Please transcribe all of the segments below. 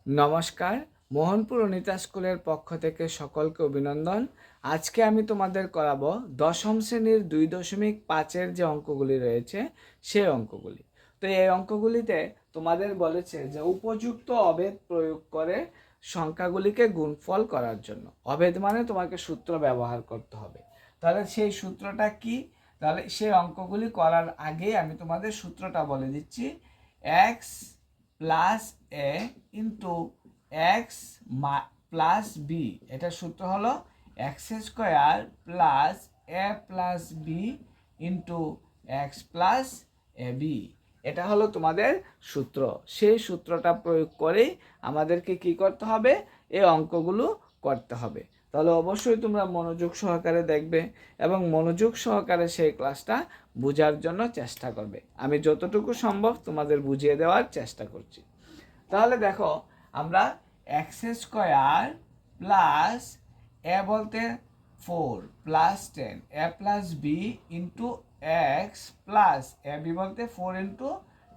নমস্কার, মোহনপুর অনিতা স্কুলের পক্ষ থেকে সকলকে অভিনন্দন। আজকে আমি তোমাদের করাবো দশম শ্রেণীর 2.5-এর যে অঙ্কগুলি রয়েছে সেই অঙ্কগুলি। তো এই অঙ্কগুলিতে তোমাদের বলেছে যে উপযুক্ত অভেদ প্রয়োগ করে সংখ্যাগুলিকে গুণফল করার জন্য। অভেদ মানে তোমাকে সূত্র ব্যবহার করতে হবে। তাহলে সেই সূত্রটা কি? তাহলে সেই অঙ্কগুলি করার আগে আমি তোমাদের সূত্রটা বলে দিচ্ছি। X plus a into x plus b, এটার সূত্র হলো x square plus a plus B into x plus a b. এটা হলো তোমাদের সূত্র। সেই সূত্রটা প্রয়োগ করেই আমাদেরকে কি করতে হবে? এই অঙ্কগুলো করতে হবে। তাহলে অবশ্যই তোমরা মনোযোগ সহকারে দেখবে এবং মনোযোগ সহকারে সেই ক্লাসটা বোঝার জন্য চেষ্টা করবে। আমি যতটুকু সম্ভব তোমাদের বুঝিয়ে দেওয়ার চেষ্টা করছি। তাহলে দেখো, আমরা এক্স স্কোয়ার প্লাস এ বলতে 4 plus 10 a plus B into x plus a b বলতে 4 ইন্টু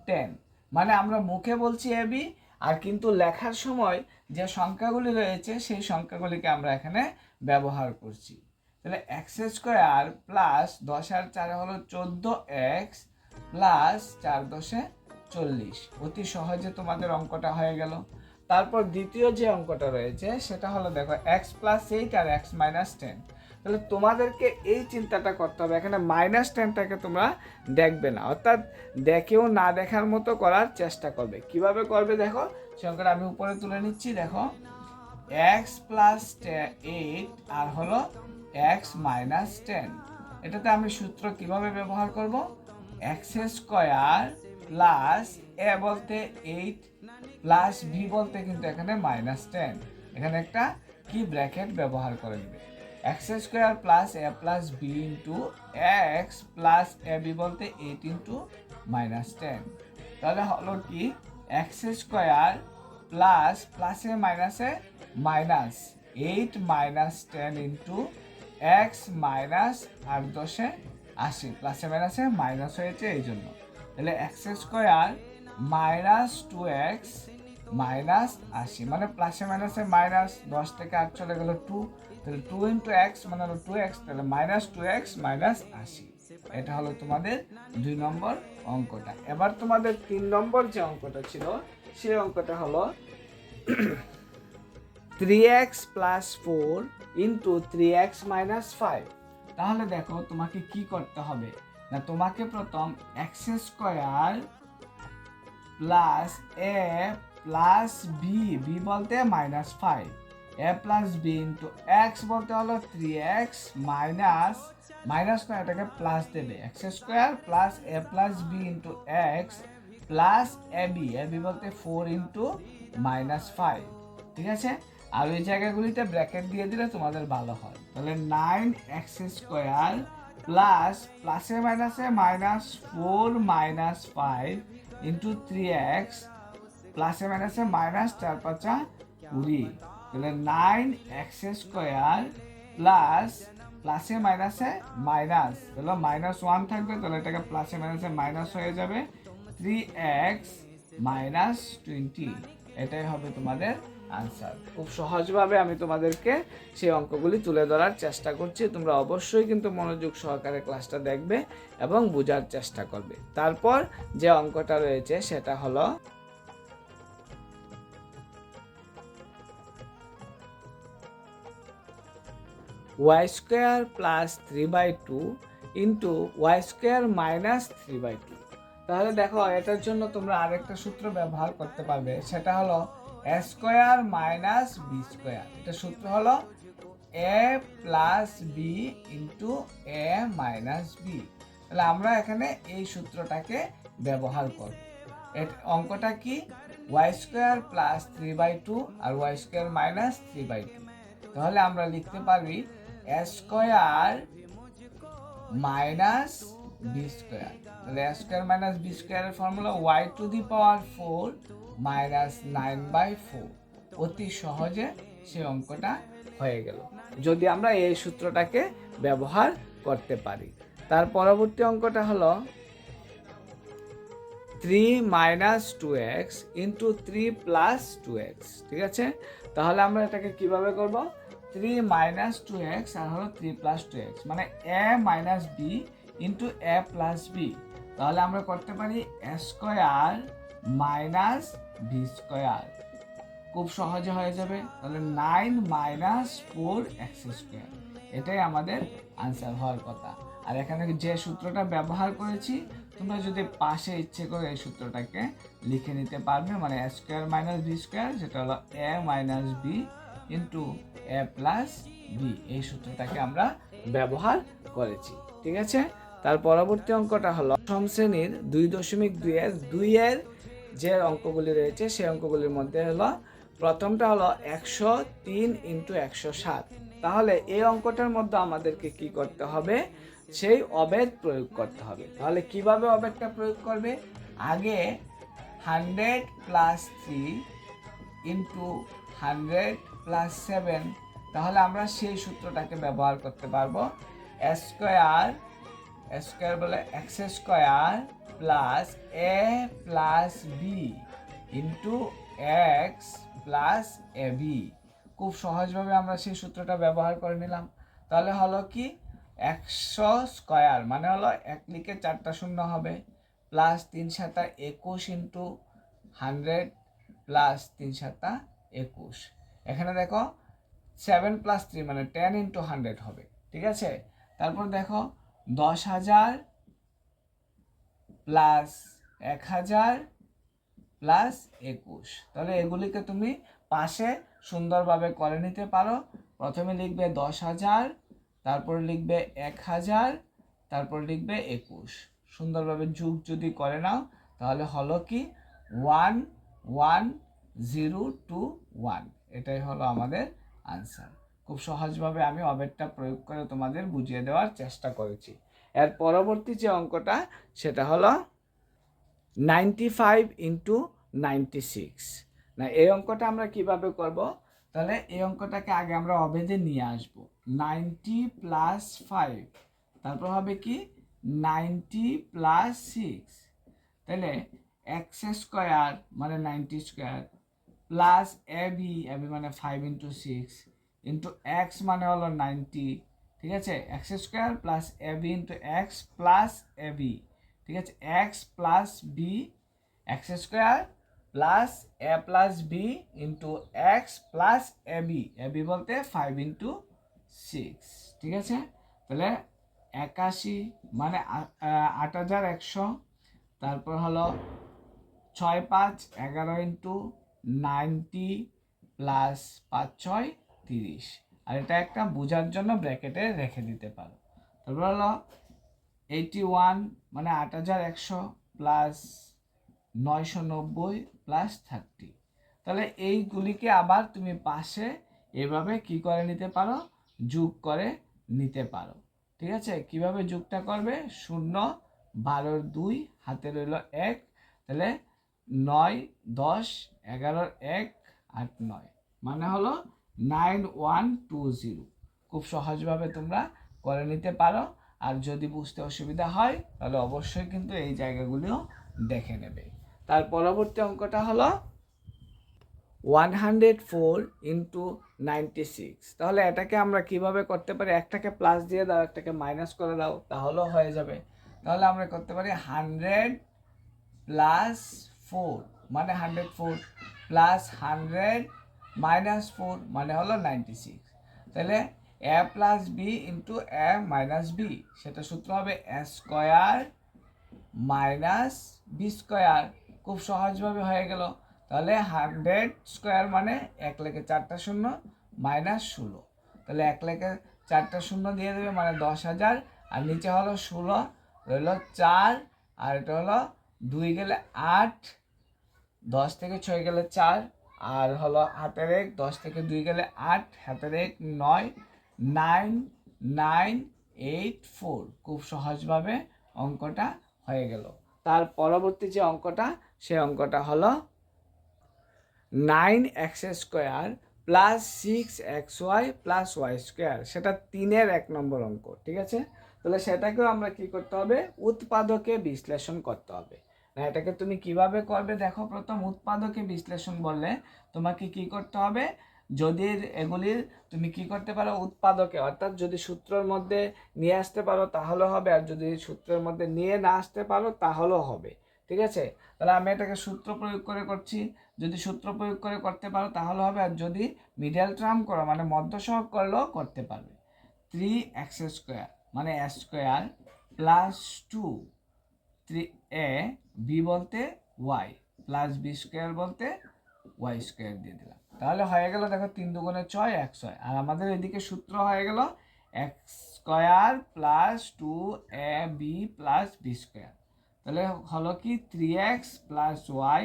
10, মানে আমরা মুখে বলছি এ বি, আর কিন্তু লেখার সময় যে সংখ্যাগুলি রয়েছে সেই সংখ্যাগুলিকে আমরা এখানে ব্যবহার করছি। তাহলে এক্স স্কোয়ার প্লাস 10 আর 4 হলো 14 এক্স প্লাস 4 10 40। অতি সহজে তোমাদের অঙ্কটা হয়ে গেল। তারপর দ্বিতীয় যে অঙ্কটা রয়েছে সেটা হলো দেখো এক্স প্লাস 8 আর এক্স মাইনাস 10। তাহলে তোমাদেরকে এই চিন্তাটা করতে হবে, এখানে মাইনাস 10টাকে তোমরা দেখবে না, অর্থাৎ দেখেও না দেখার মতো করার চেষ্টা করবে। কিভাবে করবে দেখো, সে অঙ্কটা আমি উপরে তুলে নিচ্ছি। দেখো এক্স প্লাস 8 আর হলো এক্স মাইনাস 10, এটাতে আমি সূত্র কিভাবে ব্যবহার করব? এক্স স্কোয়ার প্লাস এ বলতে 8 প্লাস বি বলতে কিন্তু এখানে মাইনাস 10, এখানে একটা কি ব্র্যাকেট ব্যবহার করে নেবে। X square plus a plus B into x plus a b বলতে 8 ইন্টু মাইনাস 10। তাহলে হলো কি এক্স স্কোয়ার প্লাস প্লাসে মাইনাসে minus 8 minus 10 into x minus 8 10 80, প্লাসে মাইনাসে মাইনাস হয়েছে এই জন্য। তাহলে x square minus 2x minus 80, মানে প্লাসে মাইনাসে মাইনাস 10 থেকে 8 চলে গেল 2, তাহলে 2 ইন্টু এক্স মানে হলো 2x, তাহলে মাইনাস 2x মাইনাস 80। এটা হলো তোমাদের 2 নম্বর অঙ্কটা। এবার তোমাদের 3 নম্বর যে অঙ্কটা ছিল সেই অঙ্কটা হলো 3x plus 4 into 3x minus 5। তাহলে দেখো তোমাকে কি করতে হবে না, তোমাকে প্রথম x square plus a plus b, b বলতে minus 5, a plus B into x বলতে হলো 3x মাইনাস মাইনাস না, এটাকে প্লাস দেবে, x square plus a plus B into x plus a b বলতে 4 ইন্টু মাইনাস 5। ঠিক আছে, আর ওই জায়গাগুলিতে ব্র্যাকেট দিয়ে দিলে তোমাদের ভালো হয়। তাহলে 9x স্কোয়ার প্লাস প্লাসে মাইনাসে মাইনাস 4 মাইনাস 5 ইন্টু 3x প্লাসে মাইনাসে মাইনাস 4 5 20। তাহলে 9x স্কোয়ার প্লাস প্লাসে মাইনাসে মাইনাস, তাহলে মাইনাস 1 থাকবে, তাহলে এটাকে প্লাসে মাইনাসে মাইনাস হয়ে যাবে 3x মাইনাস 20। এটাই হবে তোমাদের আনসার। খুব সহজভাবে আমি তোমাদেরকে সেই অঙ্কগুলি তুলে ধরার চেষ্টা করছি। তোমরা অবশ্যই কিন্তু মনোযোগ সহকারে ক্লাসটা দেখবে এবং বোঝার চেষ্টা করবে। তারপর যে অঙ্কটা রয়েছে সেটা হলো Y square plus 3/2 into Y square minus 3/2। তাহলে দেখো এটার জন্য তোমরা আরেকটা সূত্র ব্যবহার করতে পারবে, সেটা হলো A square minus B square. এটা সূত্র হলো A plus B into A minus B. তাহলে আমরা এখানে এই সূত্রটাকে ব্যবহার করব। অঙ্কটা কি? ওয়াই স্কোয়ার প্লাস 3/2 আর ওয়াই স্কোয়ার মাইনাস 3/2। তাহলে আমরা লিখতে পারি A square minus B square. তাহলে এ স্কোয়ার মাইনাস বি স্কোয়ারের formula Y to the power 4 minus 9/4। অতি সহজে সে অঙ্কটা হয়ে গেল যদি আমরা এই সূত্রটাকে ব্যবহার করতে পারি। তার পরবর্তী অঙ্কটা হলো 3 - 2x ইন্টু 3 + 2x, ঠিক আছে? তাহলে আমরা এটাকে কিভাবে করব? 3 - 2x আর হলো 3 + 2x, মানে a - b into a + b। তাহলে আমরা করতে পারি a square minus b square, খুব সহজে হয়ে যাবে। তাহলে 9 - 4x স্কোয়ার, এটাই আমাদের আনসার হওয়ার কথা। আর এখানে যে সূত্রটা ব্যবহার করেছি, তোমরা যদি পাশে ইচ্ছে করে এই সূত্রটাকে লিখে নিতে পারবে, মানে a square minus b square, যেটা হলো a - b into a + b, এই সূত্রটাকে আমরা ব্যবহার করেছি, ঠিক আছে? তার পরবর্তী অঙ্কটা হলো দশম শ্রেণীর 2.2 এর যে অঙ্কগুলি রয়েছে সেই অঙ্কগুলির মধ্যে হলো প্রথমটা হলো 103 ইন্টু 107। তাহলে এই অঙ্কটার মধ্যে আমাদেরকে কি করতে হবে? সেই অবেদ প্রয়োগ করতে হবে। তাহলে কিভাবে অবেদটা প্রয়োগ করবে? আগে 100 + 3 ইন্টু 100 + 7, তাহলে আমরা সেই সূত্রটাকে ব্যবহার করতে পারবো। স্কোয়ার বলে x square plus a plus B into x plus a b. খুব সহজভাবে আমরা সেই সূত্রটা ব্যবহার করে নিলাম। তাহলে হলো কি, 100 স্কোয়ার মানে হলো 1 লিখে 4টা শূন্য হবে, প্লাস 3 × 7 = 21 ইন্টু 100 প্লাস 3 × 7 = 21। এখানে দেখো 7 + 3 মানে 10 ইন্টু 100 হবে, ঠিক আছে? তারপর দেখো 10,000 প্লাস 1,000 প্লাস 21। তাহলে এগুলিকে তুমি পাশে সুন্দরভাবে করে নিতে পারো। প্রথমে লিখবে 10,000, তারপর লিখবে 1,000, তারপর লিখবে 21। সুন্দরভাবে যোগ যদি করে নাও তাহলে হলো কি 11021, এটাই হলো আমাদের আনসার। খুব সহজভাবে আমি অবেদটা প্রয়োগ করে তোমাদের বুঝিয়ে দেওয়ার চেষ্টা করেছি। এর পরবর্তী যে অঙ্কটা সেটা হলো 95 ইন্টু 96। না, এই অঙ্কটা আমরা কিভাবে করব? তাহলে এই অঙ্কটাকে আগে আমরা অবেদে নিয়ে আসব। 90 + 5, তারপর হবে কি 90 + 6। তাহলে এক্স স্কোয়ার মানে 90 স্কোয়ার প্লাস এবি মানে 5 ইন্টু 6 ইন্টু এক্স মানে হলো 90, ঠিক আছে? X square plus a b into x plus a b, ঠিক আছে? X plus b, x square plus a plus B into x plus a b বলতে 5 ইন্টু 6, ঠিক আছে? তাহলে 81 মানে 8100, তারপর হলো 6 × 5 = 11 ইন্টু 90 প্লাস 5 × 6 = 30। আর এটা একটা বোঝার জন্য ব্র্যাকেটে রেখে দিতে পারো। তারপর হলো 81 মানে 8100 প্লাস 990 প্লাস 30। তাহলে এইগুলিকে আবার তুমি পাশে এভাবে কি করে নিতে পারো? যোগ করে নিতে পারো, ঠিক আছে? কিভাবে যোগটা করবে? 0 12 2 হাতে রইল 1, তাহলে 9 10 11 1 8 9 মানে হলো 9120। খুব সহজভাবে তোমরা করে নিতে পারো। আর যদি বুঝতে অসুবিধা হয় তাহলে অবশ্যই কিন্তু এই জায়গাগুলিও দেখে নেবে। তার পরবর্তী অঙ্কটা হলো 104 ইন্টু 96। তাহলে এটাকে আমরা কিভাবে করতে পারি? একটাকে প্লাস দিয়ে দাও, একটাকে মাইনাস করে দাও, তাহলেও হয়ে যাবে। তাহলে আমরা করতে পারি 100 প্লাস 4 মানে 104 প্লাস 100 মাইনাস 4 মানে হলো 96। তাহলে এ plus B into A minus B, সেটা সূত্র হবে এ স্কোয়ার মাইনাস বি স্কোয়ার। খুব সহজভাবে হয়ে গেল। তাহলে 100 স্কোয়ার মানে 1 লেখে 4টা শূন্য মাইনাস 16, তাহলে 1 লেখে 4টা শূন্য দিয়ে দেবে মানে 10,000, আর নিচে হলো 16 রইল 4, আর এটা হলো 2 গেলে 8, 10 থেকে 6 গেলে 4, আর হলো হাতের 1, 10 থেকে 2 গেলে 8, হাতের 1 9, 9984। খুব সহজভাবে অঙ্কটা হয়ে গেল। তার পরবর্তী যে অঙ্কটা সেই অঙ্কটা হলো 9x² plus 6xy plus y², সেটা 3-এর 1 নম্বর অঙ্ক, ঠিক আছে? তাহলে সেটাকেও আমরা কি করতে হবে? উৎপাদকে বিশ্লেষণ করতে হবে। না এটাকে তুমি কিভাবে করবে দেখো, প্রথম উৎপাদকে বিশ্লেষণ বললে তোমাকে কি করতে হবে, যদি এগুলির তুমি কি করতে পারো উৎপাদকে, অর্থাৎ যদি সূত্রের মধ্যে নিয়ে আসতে পারো তাহলে হবে, আর যদি সূত্রের মধ্যে নিয়ে না আসতে পারো তাহলেও হবে। ঠিক আছে, তাহলে আমি এটাকে সূত্র প্রয়োগ করে করছি, যদি সূত্র প্রয়োগ করে করতে পারো তাহলে হবে, আর যদি মিডল টার্ম করো মানে মধ্য সহগ করলেও করতে পারবে। 3x² মানে s² প্লাস 2 3a বি বলতে y প্লাস b² বলতে y² দিয়ে দিলাম, তাহলে হয়ে গেল দেখো 3 দুগুণে 6 100, আর আমাদের এদিকে সূত্র হয়ে গেল x² plus 2ab plus b², তাহলে হলো কি 3x plus y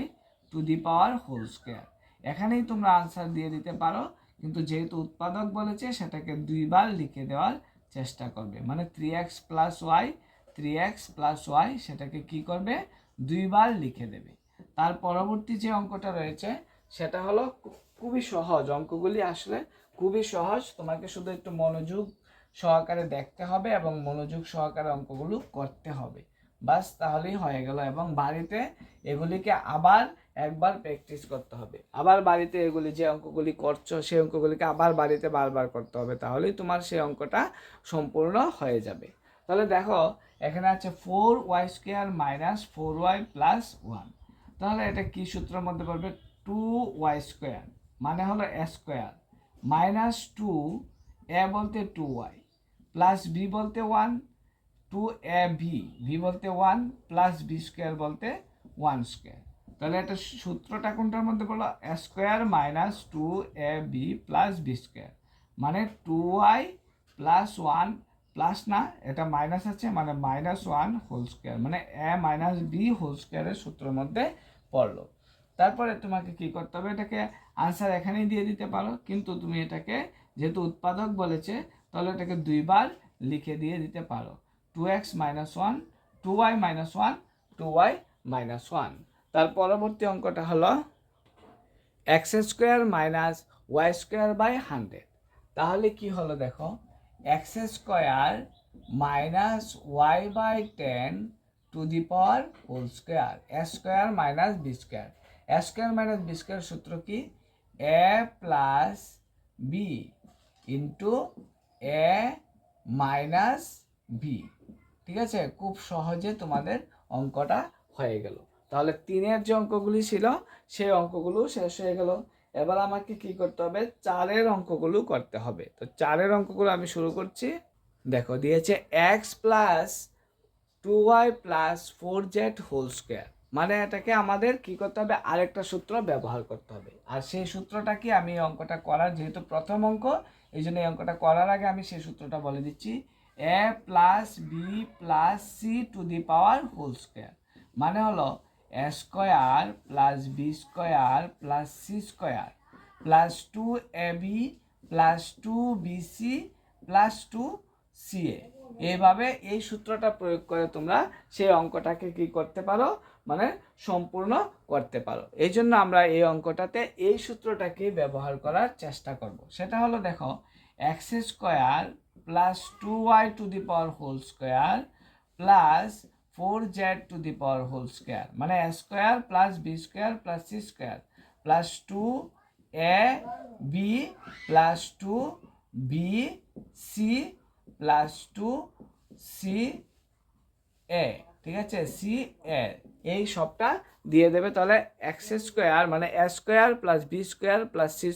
to the power whole square. এখানেই তোমরা আনসার দিয়ে দিতে পারো, কিন্তু যেহেতু উৎপাদক বলেছে সেটাকে দুইবার লিখে দেওয়ার চেষ্টা করবে, মানে 3x plus Y 3x plus Y সেটাকে কি করবে দুইবার লিখে দেবে। তার পরবর্তী যে অঙ্কটা রয়েছে সেটা হলো খুবই সহজ, অঙ্কগুলি আসলে খুবই সহজ, তোমাকে শুধু একটু মনোযোগ সহকারে দেখতে হবে এবং মনোযোগ সহকারে অঙ্কগুলো করতে হবে, বাস তাহলেই হয়ে গেল। এবং বাড়িতে এগুলিকে আবার একবার প্র্যাকটিস করতে হবে, আবার বাড়িতে এগুলি যে অঙ্কগুলি করছো সেই অঙ্কগুলিকে আবার বাড়িতে বারবার করতে হবে, তাহলেই তোমার সেই অঙ্কটা সম্পূর্ণ হয়ে যাবে। তাহলে দেখো এখানে আছে 4y² মাইনাস 4y প্লাস 1, তাহলে এটা কি সূত্রের মধ্যে পড়বে 2y² মানে হলো s² মাইনাস 2 a বলতে 2y প্লাস b বলতে 1 2ab ভি বলতে 1 প্লাস b² বলতে 1², তাহলে এটা সূত্রটা কোনটার মধ্যে পড়লো s² minus 2ab plus b² মানে 2y প্লাস 1 প্লাস না এটা মাইনাস আছে মানে মাইনাস 1 হোল স্কোয়ার, মানে a মাইনাস বি হোল স্কোয়ারের সূত্রের মধ্যে পড়লো। তারপরে তোমাকে কি করতে হবে, এটাকে আনসার এখানেই দিয়ে দিতে পারো, কিন্তু তুমি এটাকে যেহেতু উৎপাদক বলেছে তাহলে এটাকে দুইবার লিখে দিয়ে দিতে পারো, 2x minus 1 2y minus 1 2y minus 1। তার পরবর্তী অঙ্কটা হলো x² মাইনাস y² বাই 100, তাহলে কি হলো দেখো x² minus y by 10 to the power whole square s² minus b² s² minus b² সূত্র কি a plus B into a minus B. ঠিক আছে, খুব সহজে তোমাদের অঙ্কটা হয়ে গেল। তাহলে 3-এর যে অঙ্কগুলি ছিল সেই অঙ্কগুলো শেষ হয়ে গেল। এবার আমাকে কি করতে হবে 4-এর অঙ্কগুলো করতে হবে। তো 4-এর অঙ্কগুলো আমি শুরু করছি। দেখো দিয়েছে x plus 2y plus 4z whole square, মানে এটাকে আমাদের কি করতে হবে আরেকটা সূত্র ব্যবহার করতে হবে, আর সেই সূত্রটা কি আমি এই অঙ্কটা করার যেহেতু প্রথম অঙ্ক এই জন্য এই অঙ্কটা করার আগে আমি সেই সূত্রটা বলে দিচ্ছি, a plus B plus C to the power whole square মানে হলো a² plus b² plus c² plus 2ab plus 2bc plus 2ca। এইভাবে এই সূত্রটা প্রয়োগ করে তোমরা সেই অঙ্কটাকে কি করতে পারো মানে সম্পূর্ণ করতে পারো। এই জন্য আমরা এই অঙ্কটাতে এই সূত্রটাকে ব্যবহার করার চেষ্টা করব। সেটা হলো দেখো x² plus 2y to the power whole square plus 4z to the power whole square মানে a² plus b² plus c² plus 2ab plus 2bc plus 2ca। ঠিক আছে, ca এই সবটা দিয়ে দেবে, তাহলে x² মানে a² plus b² plus c²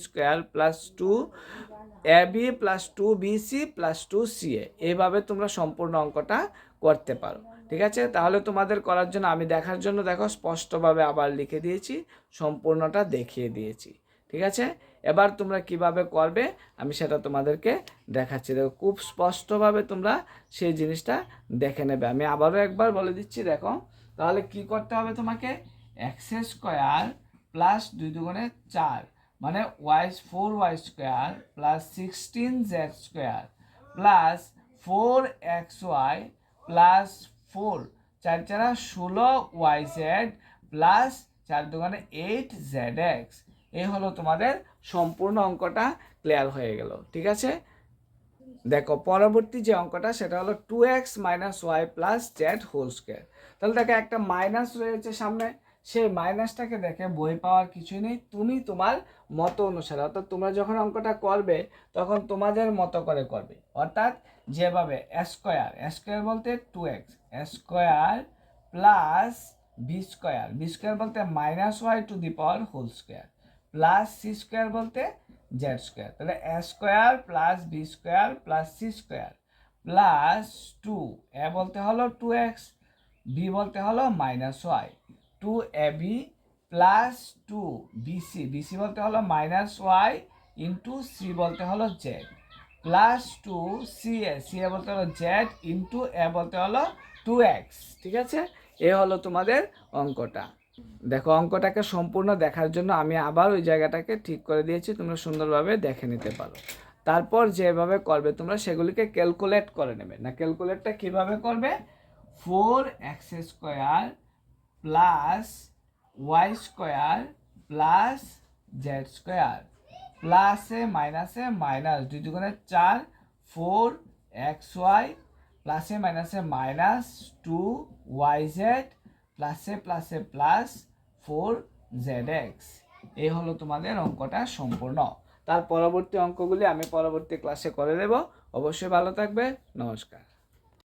plus 2ab plus 2bc plus 2ca। এইভাবে তোমরা সম্পূর্ণ অঙ্কটা করতে পারো। ঠিক আছে, তাহলে তোমাদের করার জন্য আমি দেখার জন্য দেখো স্পষ্টভাবে আবার লিখে দিয়েছি, সম্পূর্ণটা দেখিয়ে দিয়েছি। ঠিক আছে, এবার তোমরা কিভাবে করবে আমি সেটা তোমাদেরকে দেখাচ্ছি। দেখো খুব স্পষ্টভাবে তোমরা সেই জিনিসটা দেখে নেবে। আমি আবারও একবার বলে দিচ্ছি দেখো, তাহলে কি করতে হবে তোমাকে x² প্লাস 2 দুগুণে 4 মানে 4y² plus 16z² plus 4xy plus 4 4 4 16yz plus 4 দুগুণে 8zx। এই হলো তোমাদের সম্পূর্ণ অঙ্কটা ক্লিয়ার হয়ে গেল। ঠিক আছে, দেখো পরবর্তী যে অঙ্কটা সেটা হলো 2x minus Y plus Z whole square. তাহলে দেখো একটা মাইনাস রয়েছে সামনে, সেই মাইনাসটাকে দেখে বই পাওয়ার কিছুই নেই, তুমি তোমার মত অনুসারে, অর্থাৎ তোমরা যখন অঙ্কটা করবে তখন তোমাদের মতো করে করবে, অর্থাৎ যেভাবে স্কোয়ার, স্কোয়ার বলতে 2x, square plus B square বলতে -y⁻² প্লাস সি স্কোয়ার বলতে জেড স্কোয়ার। তাহলে square plus B square plus C square plus 2, A বলতে হলো 2x, বি বলতে হলো -y, 2ab প্লাস 2bc বলতে হলো -y ইন্টু সি বলতে হলো জেড প্লাস 2ca বলতে হলো জেড ইন্টু এ বলতে হলো 2x। ঠিক আছে, এ হলো তোমাদের অঙ্কটা। দেখো অঙ্কটাকে সম্পূর্ণ দেখার জন্য আমি আবার ওই জায়গাটাকে ঠিক করে দিয়েছি, তোমরা সুন্দরভাবে দেখে নিতে পারো। তারপর যেভাবে করবে তোমরা সেগুলিকে ক্যালকুলেট করে নেবে। না, ক্যালকুলেটটা কিভাবে করবে? 4x² plus y² plus z² প্লাসে মাইনাসে মাইনাস, 2 দুগুণে 4, 4xy প্লাসে মাইনাসে মাইনাস 2yz প্লাসে প্লাসে প্লাস 4zx। এই হলো তোমাদের অঙ্কটা সম্পূর্ণ। তার পরবর্তী অঙ্কগুলি আমি পরবর্তী ক্লাসে করে দেব। অবশ্যই ভালো থাকবে। নমস্কার।